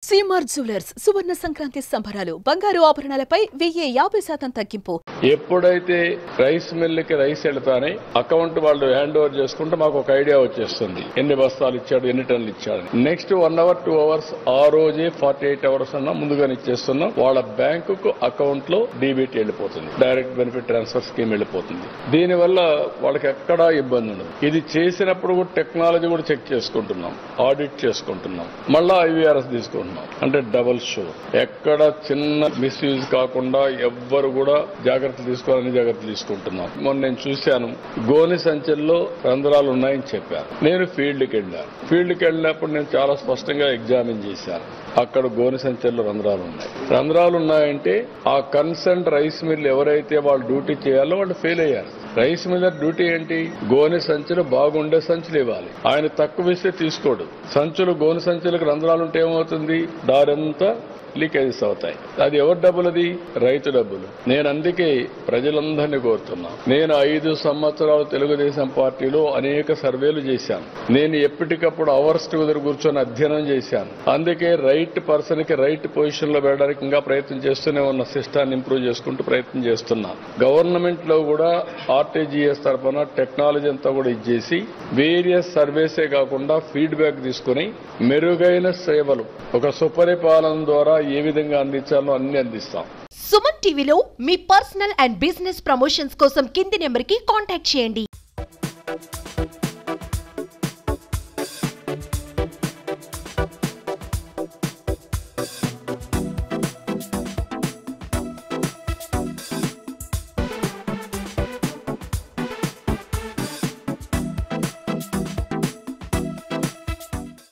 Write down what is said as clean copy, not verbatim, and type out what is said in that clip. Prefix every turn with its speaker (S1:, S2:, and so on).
S1: CMR jewellers సువర్ణ సంక్రాంతి సంబరాలు బంగారు ఆభరణాలపై 1050% తగ్గింపు.
S2: ఎప్పుడైతే రైస్ మిల్ కి రైస్ వెళ్తానే అకౌంట్ వాళ్ళు హ్యాండ్ ఓవర్ చేసుకుంటే మాకు ఒక ఐడియా వచ్చేస్తుంది, ఎన్ని బస్తాలు ఇచ్చాడు, ఎన్ని టన్నులు ఇచ్చాడు. నెక్స్ట్ 1 అవర్ 2 అవర్స్ ఆ రోజే 48 అవర్స్ అన్నా ముందుగానే ఇచ్చేస్తున్నాం. వాళ్ళ బ్యాంకుకు అకౌంట్ లో డీబీటీ వెళ్ళిపోతుంది, డైరెక్ట్ బెనిఫిట్ ట్రాన్స్ఫర్ స్కీమ్ వెళ్ళిపోతుంది. దీనివల్ల వాళ్ళకి ఎక్కడా ఇబ్బంది ఉండదు. ఇది చేసినప్పుడు కూడా టెక్నాలజీ కూడా చెక్ చేసుకుంటున్నాం, ఆడిట్ చేసుకుంటున్నాం, మళ్ళా ఐవీఆర్ఎస్ తీసుకుంటున్నాం. అంటే డబుల్ షూర్, ఎక్కడ చిన్న మిస్యూజ్ కాకుండా ఎవ్వరు కూడా జాగ్రత్తలు తీసుకోవాలని జాగ్రత్తలు తీసుకుంటున్నాం. మొన్న నేను చూశాను, గోని సంచుల్లో రంధ్రాలు ఉన్నాయని చెప్పారు. నేను ఫీల్డ్కి వెళ్ళినప్పుడు నేను చాలా స్పష్టంగా ఎగ్జామిన్ చేశాను. అక్కడ గోని సంచుల్లో రంధ్రాలు ఉన్నాయి. రంధ్రాలు ఉన్నాయంటే ఆ కన్సర్న్ రైస్ మిల్ ఎవరైతే వాళ్ళు డ్యూటీ చేయాలో వాళ్ళు ఫెయిల్ అయ్యారు. రైస్ మిల్లర్ డ్యూటీ ఏంటి? గోని సంచులు బాగుండే సంచులు ఇవ్వాలి. ఆయన తక్కువ ఇస్తే తీసుకోడు. సంచులు గోని సంచులకు రంధ్రాలు ఉంటే ఏమవుతుంది? దారంతా లీకేజెస్ అవుతాయి. అది ఎవరి డబ్బులు? అది రైతు డబ్బులు. నేను అందుకే ప్రజలందరినీ కోరుతున్నా. నేను 5 సంవత్సరాలు తెలుగుదేశం పార్టీలో అనేక సర్వేలు చేశాను. నేను ఎప్పటికప్పుడు అవర్స్ టుగెదర్ కూర్చొని అధ్యయనం చేశాను. అందుకే రైట్ పర్సన్ కి రైట్ పొజిషన్ లో పెట్టడానికి ఇంకా ప్రయత్నం చేస్తూనే ఉన్న, సిస్టాన్ని ఇంప్రూవ్ చేసుకుంటూ ప్రయత్నం చేస్తున్నా. గవర్నమెంట్ లో కూడా ఆర్టీజీఎస్ తరఫున టెక్నాలజీ అంతా కూడా ఇచ్చేసి వేరియస్ సర్వేసే కాకుండా ఫీడ్బ్యాక్ తీసుకుని మెరుగైన సేవలు ఒక సుపరిపాలన ద్వారా ఏ విధంగా అందించాలో అన్ని అందిస్తాం.
S3: సుమన్ టీవీలో మీ పర్సనల్ అండ్ బిజినెస్ ప్రమోషన్స్ కోసం కింది నెంబర్కి కాంటాక్ట్ చేయండి.